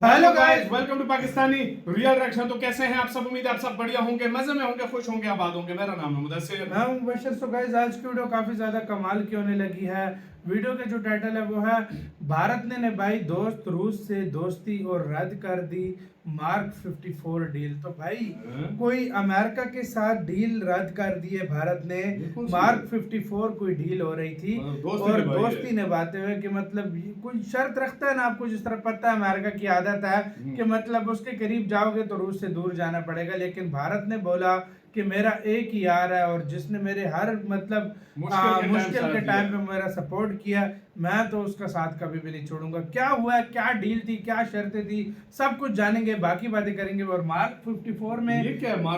Hello guys, welcome to Pakistani real reaction. तो कैसे हैं आप सब? उम्मीद है आप सब बढ़िया होंगे, मजे में होंगे, खुश होंगे, आबाद होंगे। मेरा नाम है मुदस्सिर, मैं हूं बशर। तो गाइस आज की वीडियो काफी ज्यादा कमाल की होने लगी है। वीडियो के जो टाइटल है वो है भारत ने निभाई दोस्त रूस से दोस्ती और रद्द कर दी मार्क 54 डील। तो भाई कोई अमेरिका के साथ डील रद्द कर दी है भारत ने। मार्क 54 कोई डील हो रही थी और दोस्ती निभाते हुए कि मतलब कोई शर्त रखता है ना आपको, जिस तरह पता है अमेरिका की आदत है कि मतलब उसके करीब जाओगे तो रूस से दूर जाना पड़ेगा। लेकिन भारत ने बोला कि मेरा एक ही यार है और जिसने मेरे हर मतलब मुश्किल के टाइम पे मेरा सपोर्ट किया, मैं तो उसका साथ कभी भी नहीं छोड़ूंगा। क्या हुआ, क्या डील थी, क्या शर्तें थी, सब कुछ जानेंगे, बाकी बातें करेंगे। और मार्क 54 में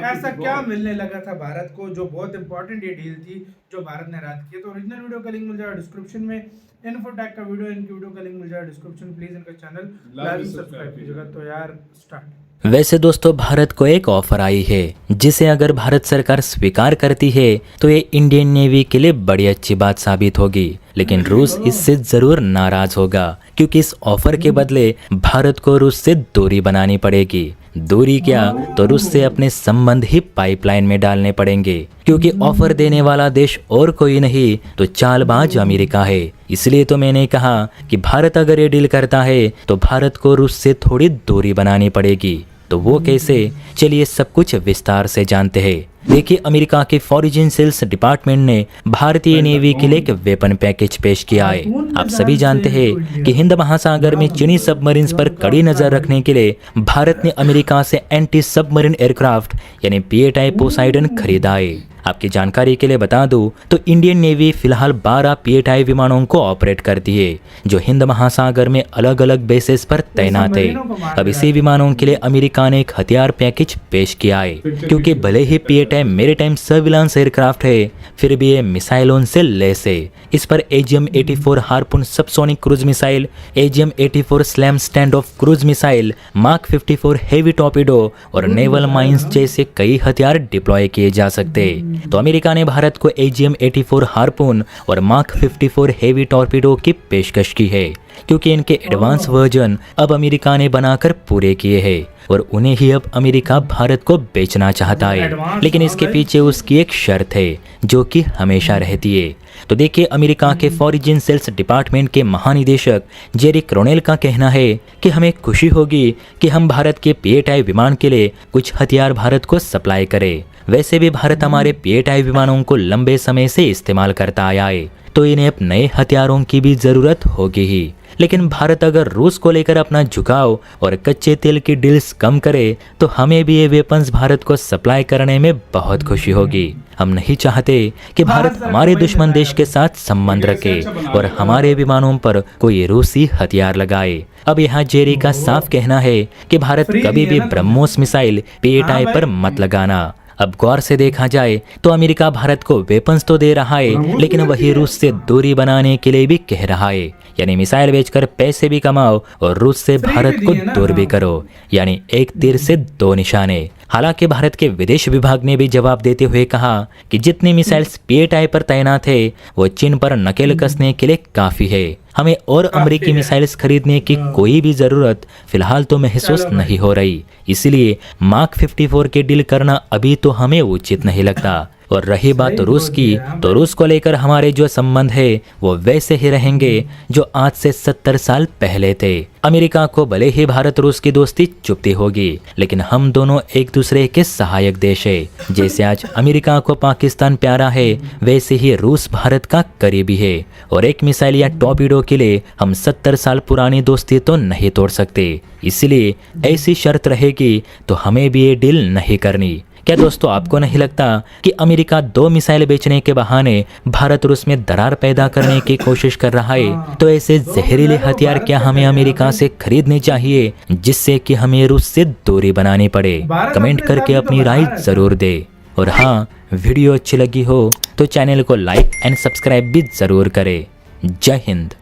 ऐसा क्या मिलने लगा था भारत को जो बहुत इंपॉर्टेंट ये डील थी जो भारत ने रद्द की। तो ओरिजिनल वीडियो का लिंक मिल जाएगा डिस्क्रिप्शन में, इन्फोटेक का वीडियो, इनकी वीडियो का लिंक मिल जाएगा डिस्क्रिप्शन। प्लीज इनका चैनल लाजमी सब्सक्राइब कीजिएगा। तो यार स्टार्ट। वैसे दोस्तों, भारत को एक ऑफर आई है जिसे अगर भारत सरकार स्वीकार करती है तो ये इंडियन नेवी के लिए बड़ी अच्छी बात साबित होगी। लेकिन रूस इससे जरूर नाराज होगा क्योंकि इस ऑफर के बदले भारत को रूस से दूरी बनानी पड़ेगी। दूरी क्या, तो रूस से अपने संबंध ही पाइपलाइन में डालने पड़ेंगे क्योंकि ऑफर देने वाला देश और कोई नहीं तो चालबाज अमेरिका है। इसलिए तो मैंने कहा कि भारत अगर ये डील करता है तो भारत को रूस से थोड़ी दूरी बनानी पड़ेगी। तो वो कैसे, चलिए सब कुछ विस्तार से जानते हैं। देखिए, अमेरिका के फॉरेन सेल्स डिपार्टमेंट ने भारतीय नेवी के लिए एक वेपन पैकेज पेश किया है। आप सभी जानते हैं कि हिंद महासागर में चीनी सबमरीन्स पर कड़ी नजर रखने के लिए भारत ने अमेरिका से एंटी सबमरीन एयरक्राफ्ट यानी पीएटाई पोसाइडन खरीदा है। आपकी जानकारी के लिए बता दूं तो इंडियन नेवी फिलहाल 12 पीएटाई विमानों को ऑपरेट करती है जो हिंद महासागर में अलग अलग बेसेस पर तैनात है। अब इसी विमानों के लिए अमेरिका ने एक हथियार पैकेज पेश किया है क्योंकि भले ही पीएटाई मैरीटाइम सर्विलांस एयरक्राफ्ट है, फिर भी ये मिसाइलों से लैस है। इस पर AGM-84 harpoon subsonic cruise missile, AGM-84 slam stand of cruise missile, mark 54 heavy torpedo और नेवल माइंस जैसे कई हथियार डिप्लॉय किए जा सकते हैं। तो अमेरिका ने भारत को AGM-84 हार्पून और मार्क 54 हेवी टॉर्पीडो की पेशकश की है क्योंकि इनके एडवांस वर्जन अब अमेरिका ने बनाकर पूरे किए हैं और उन्हें ही अब अमेरिका भारत को बेचना चाहता है। लेकिन इसके पीछे उसकी एक शर्त है जो कि हमेशा रहती है। तो देखिए, अमेरिका के फॉरेन सेल्स डिपार्टमेंट के महानिदेशक जेरी क्रोनेल का कहना है कि हमें खुशी होगी कि हम भारत के पीएटाई विमान के लिए कुछ हथियार भारत को सप्लाई करें। वैसे भी भारत हमारे पीएटाई विमानों को लंबे समय से इस्तेमाल करता आया है तो इन्हें अब नए हथियारों की भी जरूरत होगी ही। लेकिन भारत अगर रूस को लेकर अपना झुकाव और कच्चे तेल की डील्स कम करे तो हमें भी ये वेपन्स भारत को सप्लाई करने में बहुत खुशी होगी। हम नहीं चाहते कि भारत हमारे दुश्मन देश के साथ संबंध रखे और हमारे विमानों पर कोई रूसी हथियार लगाए। अब यहाँ जेरी का साफ कहना है कि भारत कभी भी ब्रह्मोस मिसाइल पीएटाई पर मत लगाना। अब गौर से देखा जाए तो अमेरिका भारत को वेपन्स तो दे रहा है लेकिन वही रूस से दूरी बनाने के लिए भी कह रहा है, यानी मिसाइल बेचकर पैसे भी कमाओ और रूस से भारत को दूर भी करो, यानी एक तीर से दो निशाने। हालांकि भारत के विदेश विभाग ने भी जवाब देते हुए कहा कि जितनी मिसाइल्स पीएटाई पर तैनात है वो चीन पर नकेल कसने के लिए काफी है। हमें और अमेरिकी मिसाइल्स खरीदने की कोई भी जरूरत फिलहाल तो महसूस नहीं हो रही। इसलिए मार्क 54 के डील करना अभी तो हमें उचित नहीं लगता। और रही बात रूस की, तो रूस को लेकर हमारे जो संबंध है वो वैसे ही रहेंगे जो आज से 70 साल पहले थे। अमेरिका को भले ही भारत रूस की दोस्ती चुभती होगी लेकिन हम दोनों एक दूसरे के सहायक देश है। जैसे आज अमेरिका को पाकिस्तान प्यारा है वैसे ही रूस भारत का करीबी है और एक मिसाइल या टॉर्पीडो के लिए हम 70 साल पुरानी दोस्ती तो नहीं तोड़ सकते। इसलिए ऐसी शर्त रहेगी तो हमें भी ये डील नहीं करनी। क्या दोस्तों, आपको नहीं लगता कि अमेरिका 2 मिसाइल बेचने के बहाने भारत रूस में दरार पैदा करने की कोशिश कर रहा है? तो ऐसे जहरीले हथियार क्या हमें अमेरिका से खरीदने चाहिए जिससे कि हमें रूस से दूरी बनानी पड़े? कमेंट करके अपनी राय जरूर दे। और हाँ, वीडियो अच्छी लगी हो तो चैनल को लाइक एंड सब्सक्राइब भी जरूर करे। जय हिंद।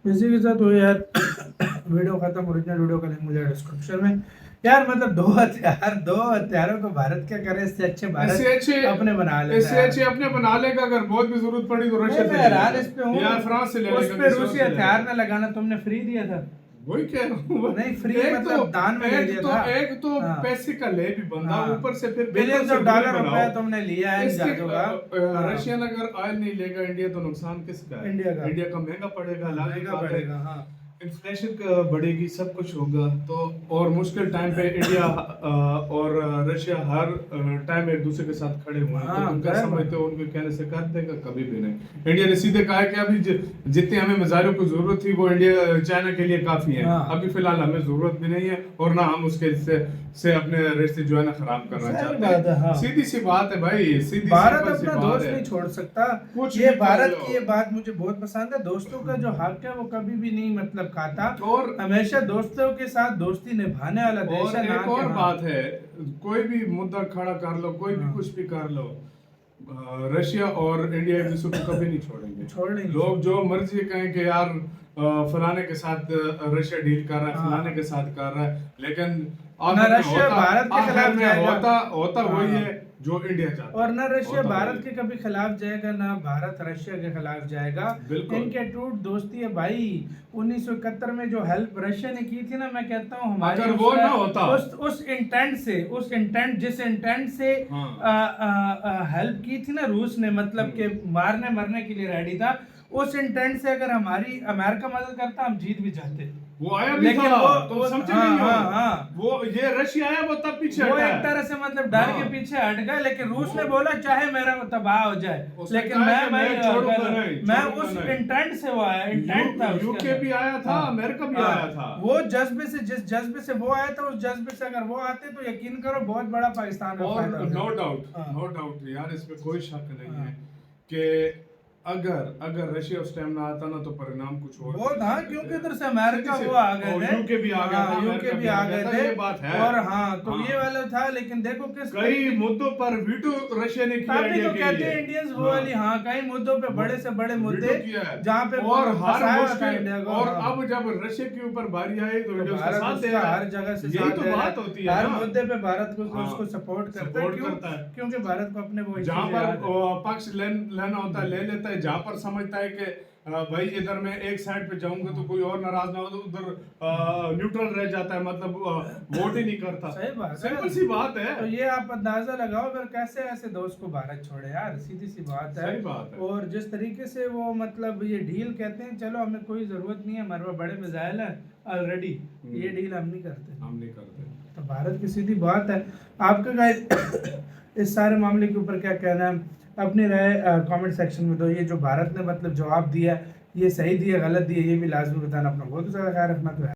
इसी के साथ वो यार वीडियो खत्म। ओरिजिनल वीडियो का लिंक मुझे डिस्क्रिप्शन में। यार मतलब दो हथियारों को भारत क्या करे, इससे अच्छे भारत अपने बना ले, इससे अच्छे अपने बना लेगा। अगर बहुत भी जरूरत पड़ी तो रशिया से यार इस पे या फ्रांस से ले लेगा। उस पे रूसी हथियार ना लगाना, तुमने फ्री दिया था। वही कह रहा हूँ नहीं, फ्री मतलब दान में दे दिया था। एक तो हाँ। पैसे का ले भी बंदा, हाँ। ऊपर से फिर बिलियंस ऑफ डॉलर रुपए तुमने लिया है इन इसके जहाजों का। हाँ। रशियन अगर ऑयल नहीं लेगा इंडिया तो नुकसान किसका है? इंडिया का। इंडिया का महंगा पड़ेगा, लाख महंगा पड़ेगा। हाँ, इन्फ्लेशन का बढ़ेगी, सब कुछ होगा। तो और मुश्किल टाइम पे इंडिया और रशिया हर टाइम एक दूसरे के साथ खड़े हुए हैं। हाँ, तो उनका बराबर। समझते हो उनके कहने से कर देगा? कभी भी नहीं। इंडिया ने सीधे कहा कि अभी जितनी हमें मिसाइलों की जरूरत थी वो इंडिया चाइना के लिए काफी है। हाँ। अभी फिलहाल हमें जरूरत भी नहीं है और ना हम उसके से अपने रिश्ते जो है ना खराब करना सही चाहते बात है, हाँ। हैं। सीधी सी बात है भाई, सीधी भारत सिंपल सी अपना बात दोस्त है। नहीं छोड़ सकता। कुछ ये भी कर भारत लो। की ये बात मुझे बहुत पसंद है, दोस्तों का जो हक है वो कभी भी नहीं मतलब खाता, और हमेशा दोस्तों के साथ दोस्ती निभाने वाला देश और है। ना एक कि और हाँ। बात है, कोई भी मुद्दा खड़ा कर लो, कोई भी हाँ। कुछ भी कर लो, रशिया और इंडिया एक दूसरे को कभी नहीं छोड़ेंगे। छोड़ेंगे। लोग जो मर्जी कहें कि यार फलाने के साथ रशिया डील कर रहा है, हाँ। फलाने के साथ कर रहा है, लेकिन ना रशिया भारत के खिलाफ आखिर में जाएगा। होता वही हाँ। है जो इंडिया चाहता है। और ना रशिया होता भारत वही के है। कभी खिलाफ जाएगा, ना भारत रशिया के खिलाफ जाएगा। बिल्कुल। इनके टूट दोस्ती है भाई। 1971 में जो हेल्प रशिया ने की थी ना, मैं कहता हूँ हमारे अगर वो ना होता, उस इंटेंट जिस इंटेंट से हाँ। हेल्प की थी ना रूस ने, मतलब कि मारने मरने के लिए रेडी था, उस इंटेंट से अगर हमारी अमेरिका मदद करता हम जीत भी जाते। वो आया भी लेकिन था, वो- तुम वो- समझे हाँ, नहीं हो। हाँ, हाँ। वो ये रशिया आया वो तब पीछे वो हटा एक है। तरह से मतलब डर हाँ। के पीछे हट गए, लेकिन रूस वो- ने बोला चाहे मेरा तबाह हो जाए, उसने लेकिन कहा मैं कि भाई मैं छोड़ूंगा अगर- नहीं, मैं छोड़ूंगा उस नहीं। इंटेंट से वो आया, इंटेंट था उसके यूके अंदर। भी आया था, हाँ। अमेरिका भी हाँ। आया था। वो जज्बे से, जिस जज्बे से वो आया था, उस जज्बे से अगर वो आते तो यकीन करो बहुत बड़ा पाकिस्तान का और फायदा होता। नो डाउट, हाँ। नो डाउट यार, इसमें कोई शक नहीं हाँ। है कि अगर रशिया उस टाइम ना आता ना तो परिणाम कुछ और वो था, क्योंकि उधर से अमेरिका सीधी वो सी- आ गए और थे। यूके भी आ गया था, यूके अमेरिका भी आ गए थे, ये बात है। और हाँ तो हाँ। ये वाला था, लेकिन देखो किस कई मुद्दों पर वीटो रशिया ने किया तभी इंडिया तो के कहते लिए। हैं इंडियंस वो हाँ। वाली, हाँ कई मुद्दों पे बड़े से बड़े मुद्दे वीटो किया है। जहाँ पे और हर फंसाया था मुश्किल इंडिया को। और हाँ। अब जब रशिया के ऊपर बारी आई तो इंडिया उसका भारत साथ दे उसका रहा है। हर जगह से यही साथ तो दे रहा बात होती है हर ना। मुद्दे पे भारत को हाँ। उसको सपोर्ट करता है। सपोर्ट क्यों? करता है। क्योंकि भारत को अपने वो जहाँ चीज़ें याद है। पर पक्ष लेना होता है ले लेता है, जहाँ पर समझता है कि भाई इधर मैं एक साइड पे जाऊंगा तो कोई और नाराज ना हो तो उधर न्यूट्रल रह जाता है, मतलब वोट ही नहीं करता। सही बात है। सिंपल सी बात है। तो ये आप अंदाजा लगाओ फिर कैसे ऐसे दोस्त को भारत छोड़े यार, सीधी सी बात है। सही बात है। और जिस तरीके से वो मतलब ये डील कहते हैं, चलो हमें कोई जरूरत नहीं है, हमारे पास बड़े मिसाइल है ऑलरेडी, ये डील हम नहीं करते। हम नहीं करते। तो भारत की सीधी बात है। आपका गाइस इस सारे मामले के ऊपर क्या कहना है, अपनी राय कमेंट सेक्शन में दो। ये जो भारत ने मतलब जवाब दिया, ये सही दिया गलत दिया, ये भी लाजमी बताना। अपना बहुत ज़्यादा ख्याल रखना। तो